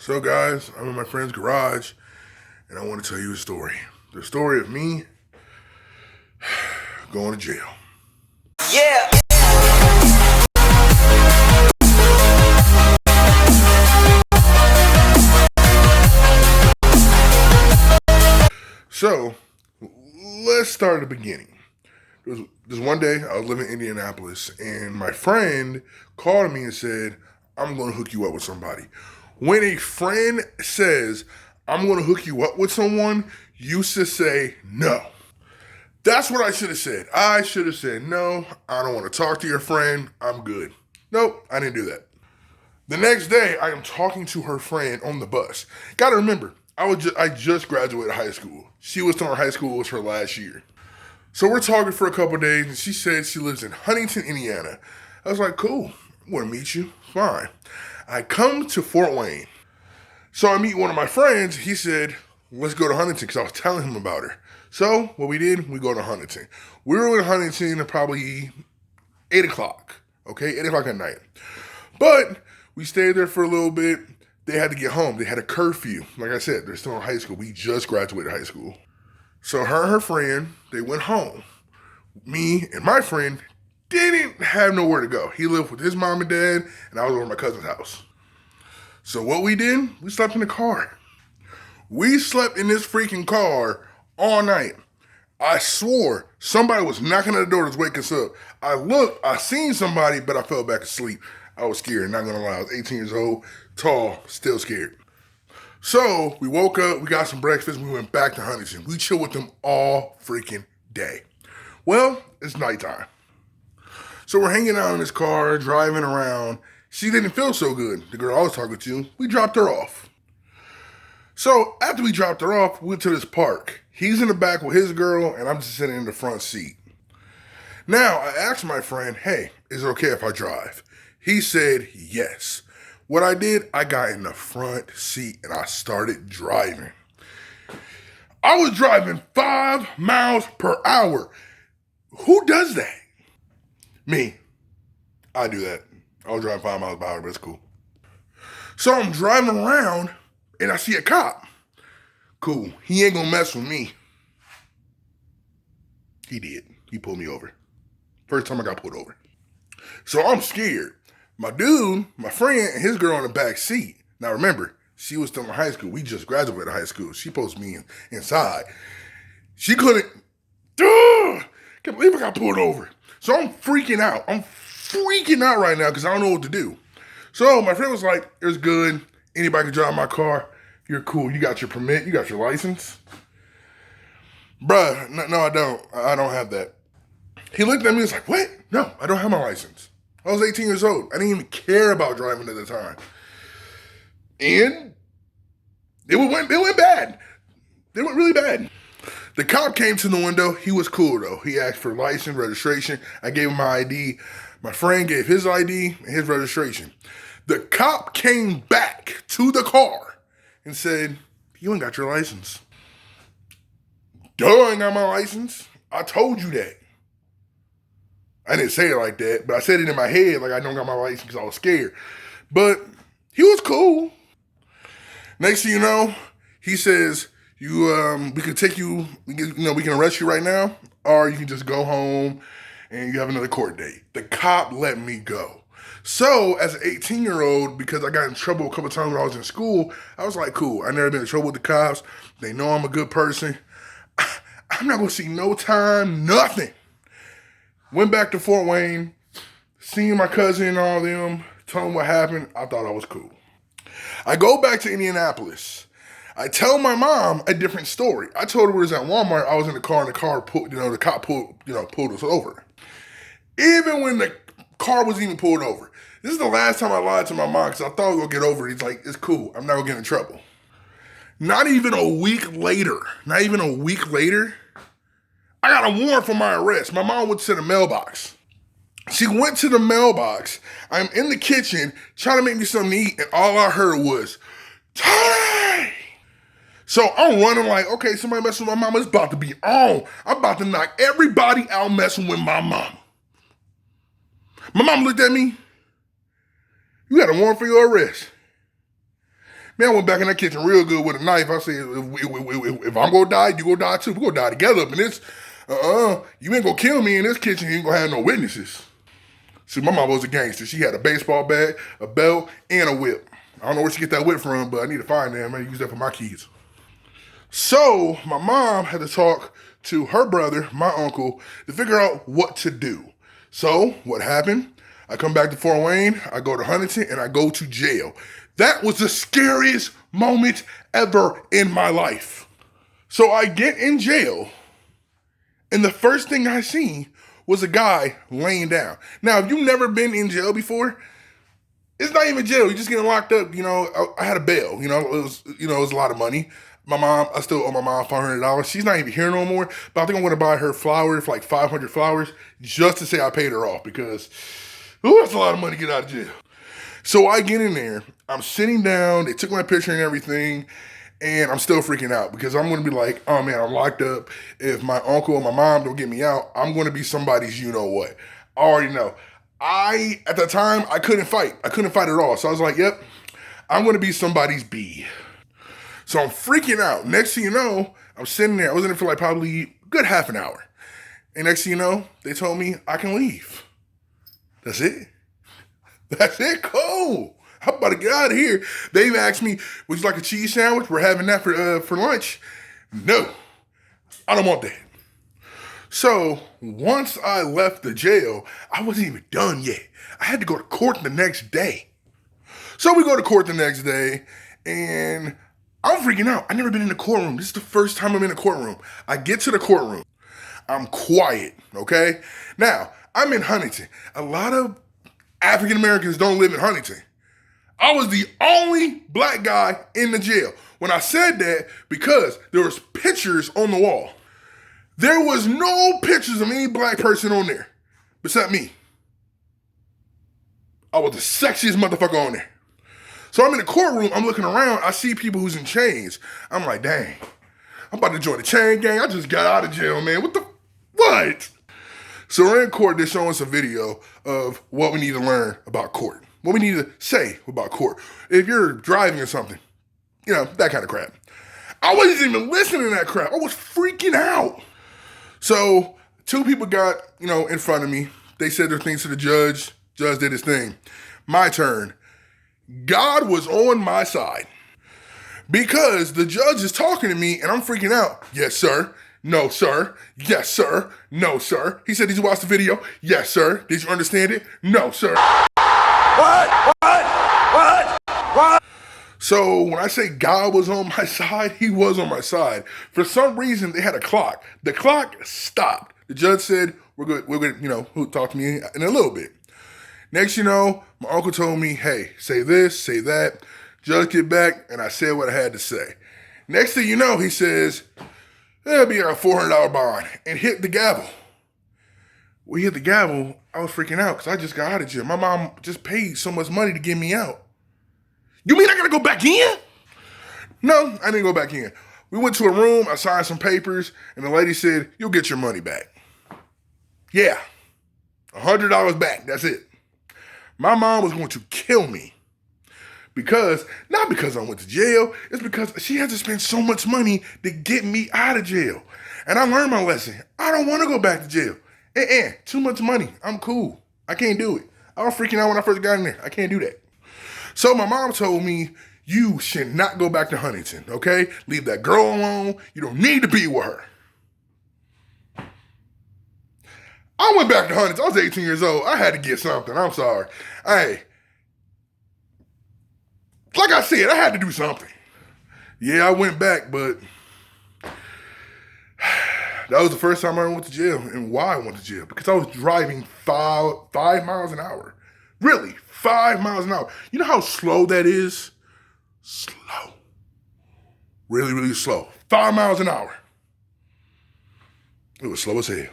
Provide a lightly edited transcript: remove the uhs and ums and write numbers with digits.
So guys, I'm in my friend's garage and I want to tell you a story. The story of me going to jail. Yeah. So, let's start at the beginning. This one day, I was living in Indianapolis, and my friend called me and said, I'm going to hook you up with somebody. When a friend says, I'm going to hook you up with someone, you should say no. That's what I should have said. I should have said, no, I don't want to talk to your friend. I'm good. Nope, I didn't do that. The next day, I am talking to her friend on the bus. Gotta remember, I just graduated high school. She was telling high school was her last year. So we're talking for a couple days, and she said she lives in Huntington, Indiana. I was like, cool, I want to meet you. Fine. I come to Fort Wayne. So I meet one of my friends. He said, let's go to Huntington, because I was telling him about her. So what we did, we go to Huntington. We were in Huntington at probably 8 o'clock, okay, 8 o'clock at night. But we stayed there for a little bit. They had to get home. They had a curfew. Like I said, they're still in high school. We just graduated high school. So her and her friend, they went home. Me and my friend didn't have nowhere to go. He lived with his mom and dad, and I was over at my cousin's house. So what we did, we slept in the car. We slept in this freaking car all night. I swore somebody was knocking at the door to wake us up. I looked, I seen somebody, but I fell back asleep. I was scared, not gonna lie. I was 18 years old, tall, still scared. So we woke up, we got some breakfast, we went back to Huntington. We chilled with them all freaking day. Well, it's nighttime. So we're hanging out in this car, driving around. She didn't feel so good. The girl I was talking to, we dropped her off. So after we dropped her off, we went to this park. He's in the back with his girl, and I'm just sitting in the front seat. Now, I asked my friend, hey, is it okay if I drive? He said yes. What I did, I got in the front seat and I started driving. I was driving 5 miles per hour. Who does that? Me. I do that. I was driving 5 miles per hour, but it's cool. So I'm driving around and I see a cop. Cool. He ain't gonna mess with me. He did. He pulled me over. First time I got pulled over. So I'm scared. My dude, my friend, and his girl in the back seat. Now remember, she was still in high school. We just graduated high school. She supposed to be inside. She couldn't. Can't believe I got pulled over. So I'm freaking out. I'm freaking out right now because I don't know what to do. So my friend was like, it's good. Anybody can drive my car. You're cool. You got your permit. You got your license. Bruh, no, I don't. I don't have that. He looked at me and was like, what? No, I don't have my license. I was 18 years old. I didn't even care about driving at the time. And it went bad. It went really bad. The cop came to the window. He was cool, though. He asked for license, registration. I gave him my ID. My friend gave his ID and his registration. The cop came back to the car and said, you ain't got your license. Duh, I ain't got my license. I told you that. I didn't say it like that, but I said it in my head like I don't got my license because I was scared. But he was cool. Next thing you know, he says, we can take you, we can arrest you right now, or you can just go home and you have another court date. The cop let me go. So as an 18-year-old, because I got in trouble a couple times when I was in school, I was like, cool. I never been in trouble with the cops. They know I'm a good person. I'm not going to see no time, nothing. Went back to Fort Wayne, seeing my cousin and all them, told them what happened. I thought I was cool. I go back to Indianapolis. I tell my mom a different story. I told her we was at Walmart. I was in the car, and the cop pulled us over. Even when the car was even pulled over. This is the last time I lied to my mom because I thought we were going to get over it. He's like, it's cool. I'm not going to get in trouble. Not even a week later, I got a warrant for my arrest. My mom went to the mailbox. She went to the mailbox. I'm in the kitchen trying to make me something to eat, and all I heard was, Tony! So I'm running like, okay, somebody messing with my mama. It's about to be on. I'm about to knock everybody out messing with my mama. My mom looked at me. You got a warrant for your arrest. Man, I went back in that kitchen real good with a knife. I said, if I'm gonna die, you gonna die too. We're gonna die together up in this. You ain't gonna kill me in this kitchen. You ain't gonna have no witnesses. See, my mom was a gangster. She had a baseball bat, a belt, and a whip. I don't know where she get that whip from, but I need to find that. I'm gonna use that for my kids. So my mom had to talk to her brother, my uncle, to figure out what to do. So what happened? I come back to Fort Wayne, I go to Huntington, and I go to jail. That was the scariest moment ever in my life. So I get in jail, and the first thing I see was a guy laying down. Now, if you've never been in jail before, it's not even jail. You're just getting locked up. I had a bail. It was a lot of money. I still owe my mom $500. She's not even here no more, but I think I'm going to buy her flowers, like 500 flowers, just to say I paid her off because, that's a lot of money to get out of jail. So I get in there. I'm sitting down. They took my picture and everything, and I'm still freaking out because I'm going to be like, oh man, I'm locked up. If my uncle or my mom don't get me out, I'm going to be somebody's you-know-what. I already know. At the time, I couldn't fight. I couldn't fight at all. So I was like, yep, I'm going to be somebody's B. So I'm freaking out. Next thing you know, I'm sitting there. I was in there for like probably a good half an hour. And next thing you know, they told me I can leave. That's it. That's it. Cool. I'm about to get out of here. They even asked me, would you like a cheese sandwich? We're having that for lunch. No, I don't want that. So once I left the jail, I wasn't even done yet. I had to go to court the next day. So we go to court the next day, and I'm freaking out. I've never been in a courtroom. This is the first time I'm in a courtroom. I get to the courtroom. I'm quiet, okay? Now, I'm in Huntington. A lot of African Americans don't live in Huntington. I was the only black guy in the jail. When I said that, because there was pictures on the wall. There was no pictures of any black person on there, except me. I was the sexiest motherfucker on there. So I'm in the courtroom, I'm looking around, I see people who's in chains. I'm like, dang, I'm about to join the chain gang. I just got out of jail, man. What? So we're in court, they're showing us a video of what we need to learn about court. What we need to say about court. If you're driving or something, that kind of crap. I wasn't even listening to that crap. I was freaking out. So 2 people got, in front of me. They said their things to the judge. Judge did his thing. My turn. God was on my side because the judge is talking to me and I'm freaking out. Yes, sir. No, sir. Yes, sir. No, sir. He said, did you watch the video? Yes, sir. Did you understand it? No, sir. What? So when I say God was on my side, he was on my side. For some reason, they had a clock. The clock stopped. The judge said, we're good, he'll talk to me in a little bit. Next, my uncle told me, hey, say this, say that. Judge get back, and I said what I had to say. Next thing you know, he says, there'll be a $400 bond, and hit the gavel. We hit the gavel, I was freaking out because I just got out of jail. My mom just paid so much money to get me out. You mean I gotta go back in? No, I didn't go back in. We went to a room, I signed some papers, and the lady said, you'll get your money back. Yeah, $100 back, that's it. My mom was going to kill me not because I went to jail, it's because she had to spend so much money to get me out of jail. And I learned my lesson. I don't want to go back to jail. Too much money. I'm cool. I can't do it. I was freaking out when I first got in there. I can't do that. So my mom told me, you should not go back to Huntington, okay? Leave that girl alone. You don't need to be with her. I went back to Huntington. I was 18 years old. I had to get something. I'm sorry. Hey, like I said, I had to do something. Yeah, I went back, but that was the first time I went to jail. And why I went to jail? Because I was driving 5 miles an hour. Really, 5 miles an hour. You know how slow that is? Slow. Really, really slow. 5 miles an hour. It was slow as hell.